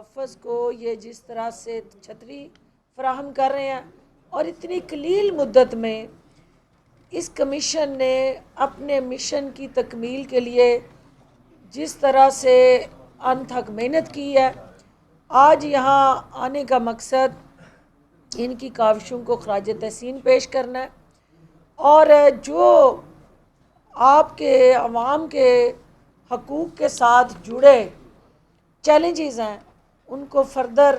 تحفظ کو یہ جس طرح سے چھتری فراہم کر رہے ہیں، اور اتنی قلیل مدت میں اس کمیشن نے اپنے مشن کی تکمیل کے لیے جس طرح سے انتھک محنت کی ہے، آج یہاں آنے کا مقصد ان کی کاوشوں کو خراج تحسین پیش کرنا ہے، اور جو آپ کے عوام کے حقوق کے ساتھ جڑے چیلنجز ہیں ان کو فردر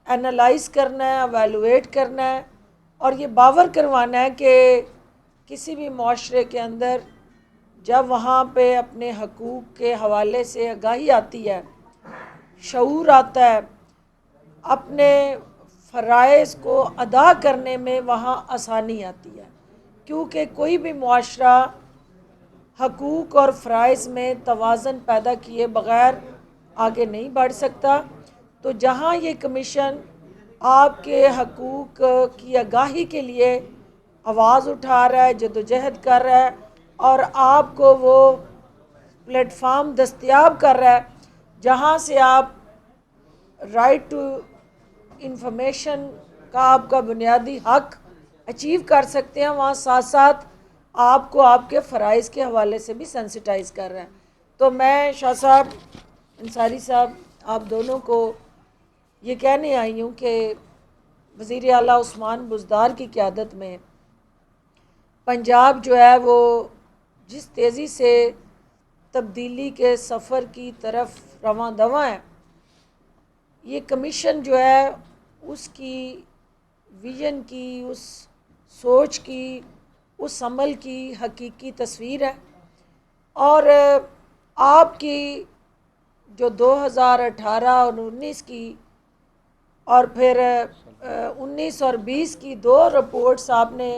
انالائز کرنا ہے، ایویلویٹ کرنا ہے، اور یہ باور کروانا ہے کہ کسی بھی معاشرے کے اندر جب وہاں پہ اپنے حقوق کے حوالے سے آگاہی آتی ہے، شعور آتا ہے، اپنے فرائض کو ادا کرنے میں وہاں آسانی آتی ہے، کیونکہ کوئی بھی معاشرہ حقوق اور فرائض میں توازن پیدا کیے بغیر آگے نہیں بڑھ سکتا۔ تو جہاں یہ کمیشن آپ کے حقوق کی آگاہی کے لیے آواز اٹھا رہا ہے، جدوجہد کر رہا ہے، اور آپ کو وہ پلیٹ فارم دستیاب کر رہا ہے جہاں سے آپ رائٹ ٹو انفارمیشن کا آپ کا بنیادی حق اچیو کر سکتے ہیں، وہاں ساتھ ساتھ آپ کو آپ کے فرائض کے حوالے سے بھی سینسٹائز کر رہے ہیں۔ تو میں شاہ صاحب، انصاری صاحب، آپ دونوں کو یہ کہنے آئی ہوں کہ وزیر اعلیٰ عثمان بزدار کی قیادت میں پنجاب جو ہے وہ جس تیزی سے تبدیلی کے سفر کی طرف رواں دواں ہے، یہ کمیشن جو ہے اس کی ویژن کی، اس سوچ کی، اس عمل کی حقیقی تصویر ہے، اور آپ کی جو 2018 اور 19 کی اور پھر 19 اور 20 کی 2 رپورٹس آپ نے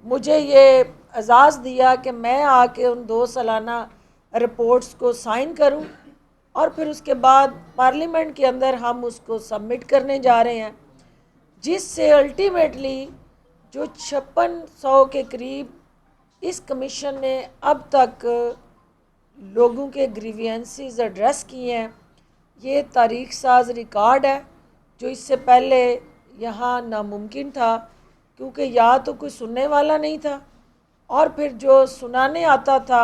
مجھے یہ اعزاز دیا کہ میں آ کے ان 2 سالانہ رپورٹس کو سائن کروں، اور پھر اس کے بعد پارلیمنٹ کے اندر ہم اس کو سبمٹ کرنے جا رہے ہیں، جس سے الٹیمیٹلی جو 5600 کے قریب اس کمیشن نے اب تک لوگوں کے گریوینسز ایڈریس کیے ہیں، یہ تاریخ ساز ریکارڈ ہے جو اس سے پہلے یہاں ناممکن تھا، کیونکہ یا تو کوئی سننے والا نہیں تھا، اور پھر جو سنانے آتا تھا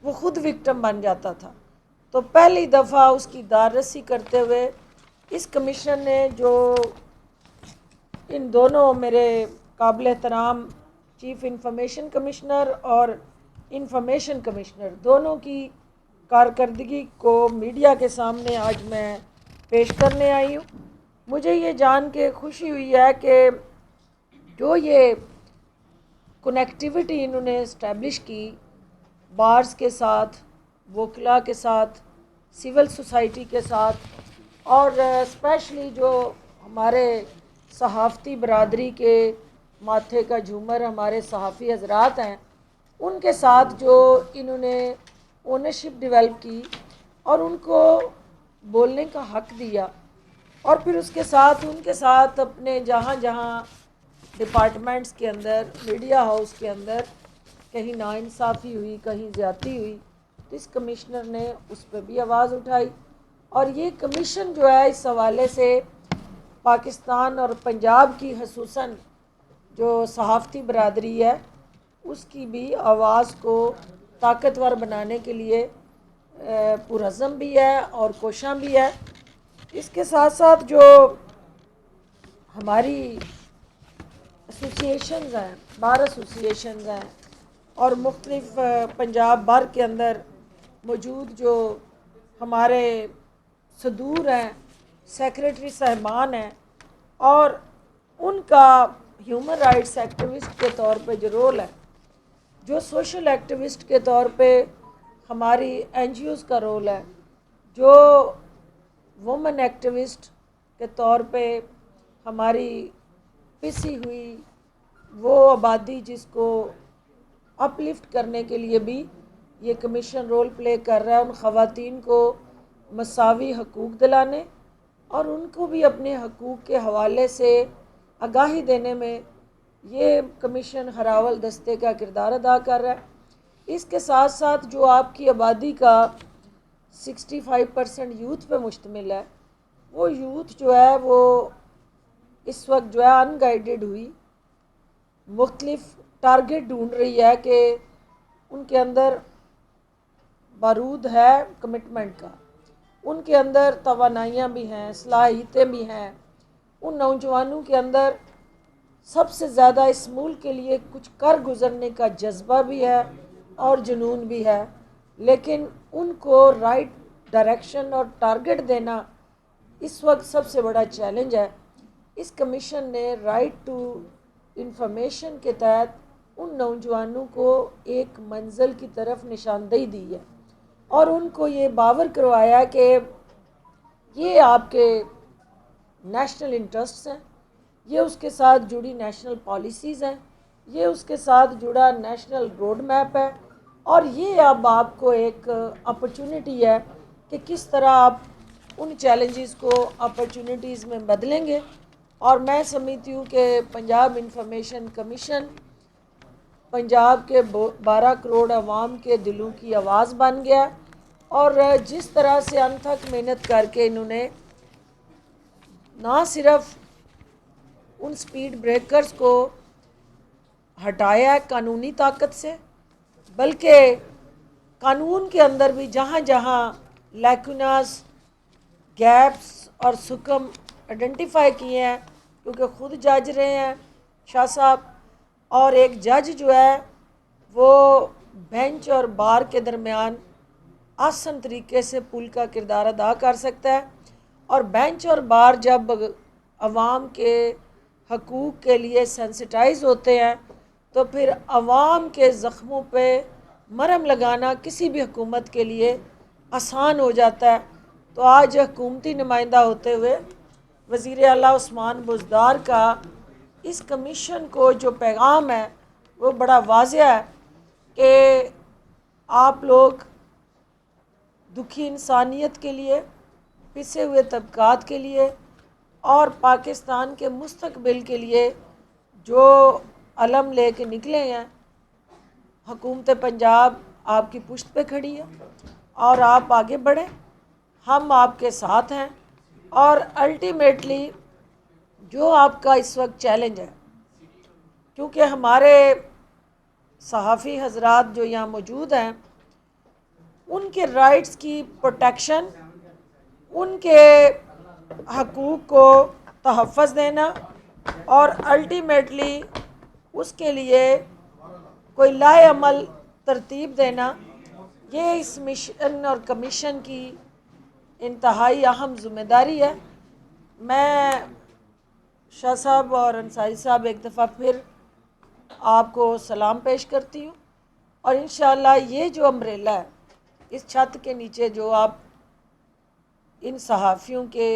وہ خود وکٹم بن جاتا تھا۔ تو پہلی دفعہ اس کی داررسی کرتے ہوئے اس کمیشن نے جو ان دونوں میرے قابل احترام چیف انفارمیشن کمشنر اور انفارمیشن کمشنر دونوں کی کارکردگی کو میڈیا کے سامنے آج میں پیش کرنے آئی ہوں۔ مجھے یہ جان کے خوشی ہوئی ہے کہ جو یہ کنیکٹیوٹی انہوں نے اسٹیبلش کی بارز کے ساتھ، وکلا کے ساتھ، سول سوسائٹی کے ساتھ، اور اسپیشلی جو ہمارے صحافتی برادری کے ماتھے کا جھومر ہمارے صحافی حضرات ہیں، ان کے ساتھ جو انہوں نے اونرشپ ڈیولپ کی اور ان کو بولنے کا حق دیا، اور پھر اس کے ساتھ ان کے ساتھ اپنے جہاں جہاں ڈپارٹمنٹس کے اندر، میڈیا ہاؤس کے اندر کہیں ناانصافی ہوئی، کہیں زیادتی ہوئی، تو اس کمشنر نے اس پہ بھی آواز اٹھائی، اور یہ کمیشن جو ہے اس حوالے سے پاکستان اور پنجاب کی خصوصاً جو صحافتی برادری ہے اس کی بھی آواز کو طاقتور بنانے کے لیے پرعزم بھی ہے اور کوشاں بھی ہے۔ اس کے ساتھ ساتھ جو ہماری ایسوسیشنز ہیں، بار ایسوسیشنز ہیں، اور مختلف پنجاب بھر کے اندر موجود جو ہمارے صدور ہیں، سیکریٹری صاحبان ہیں، اور ان کا ہیومن رائٹس ایکٹیوسٹ کے طور پہ جو رول ہے، جو سوشل ایکٹیوسٹ کے طور پہ ہماری این جی اوز کا رول ہے، جو وومن ایکٹیوسٹ کے طور پہ ہماری پسی ہوئی وہ آبادی جس کو اپ لفٹ کرنے کے لیے بھی یہ کمیشن رول پلے کر رہا ہے، ان خواتین کو مساوی حقوق دلانے اور ان کو بھی اپنے حقوق کے حوالے سے آگاہی دینے میں یہ کمیشن ہراول دستے کا کردار ادا کر رہا ہے۔ اس کے ساتھ ساتھ جو آپ کی آبادی کا 65% یوتھ پہ مشتمل ہے، وہ یوتھ جو ہے وہ اس وقت جو ہے ان گائیڈڈ ہوئی مختلف ٹارگٹ ڈھونڈ رہی ہے کہ ان کے اندر بارود ہے کمٹمنٹ کا، ان کے اندر توانائیاں بھی ہیں، صلاحیتیں بھی ہیں، ان نوجوانوں کے اندر سب سے زیادہ اس ملک کے لیے کچھ کر گزرنے کا جذبہ بھی ہے اور جنون بھی ہے، لیکن ان کو رائٹ ڈائریکشن اور ٹارگٹ دینا اس وقت سب سے بڑا چیلنج ہے۔ اس کمیشن نے رائٹ ٹو انفارمیشن کے تحت ان نوجوانوں کو ایک منزل کی طرف نشاندہی دی ہے اور ان کو یہ باور کروایا کہ یہ آپ کے نیشنل انٹرسٹس ہیں، یہ اس کے ساتھ جڑی نیشنل پالیسیز ہیں، یہ اس کے ساتھ جڑا نیشنل روڈ میپ ہے، اور یہ اب آپ کو ایک اپرچونٹی ہے کہ کس طرح آپ ان چیلنجز کو اپرچونٹیز میں بدلیں گے۔ اور میں سمجھتی ہوں کہ پنجاب انفارمیشن کمیشن پنجاب کے 12 کروڑ عوام کے دلوں کی آواز بن گیا، اور جس طرح سے انتھک محنت کر کے انہوں نے نہ صرف ان سپیڈ بریکرز کو ہٹایا ہے قانونی طاقت سے، بلکہ قانون کے اندر بھی جہاں جہاں لیکوناز، گیپس اور سکم آئیڈینٹیفائی کیے ہیں، کیونکہ خود جج رہے ہیں شاہ صاحب، اور ایک جج جو ہے وہ بینچ اور بار کے درمیان آسن طریقے سے پل کا کردار ادا کر سکتا ہے، اور بینچ اور بار جب عوام کے حقوق کے لیے سینسٹائز ہوتے ہیں تو پھر عوام کے زخموں پہ مرہم لگانا کسی بھی حکومت کے لیے آسان ہو جاتا ہے۔ تو آج حکومتی نمائندہ ہوتے ہوئے وزیر اعلیٰ عثمان بزدار کا اس کمیشن کو جو پیغام ہے وہ بڑا واضح ہے کہ آپ لوگ دکھی انسانیت کے لیے، پسے ہوئے طبقات کے لیے اور پاکستان کے مستقبل کے لیے جو علم لے کے نکلے ہیں، حکومت پنجاب آپ کی پشت پہ کھڑی ہے اور آپ آگے بڑھیں، ہم آپ کے ساتھ ہیں۔ اور الٹیمیٹلی جو آپ کا اس وقت چیلنج ہے، کیونکہ ہمارے صحافی حضرات جو یہاں موجود ہیں، ان کے رائٹس کی پروٹیکشن، ان کے حقوق کو تحفظ دینا اور الٹیمیٹلی اس کے لیے کوئی لائحہ عمل ترتیب دینا، یہ اس مشن اور کمیشن کی انتہائی اہم ذمہ داری ہے۔ میں شاہ صاحب اور انصاری صاحب ایک دفعہ پھر آپ کو سلام پیش کرتی ہوں، اور انشاءاللہ یہ جو امبریلا ہے اس چھت کے نیچے جو آپ ان صحافیوں کے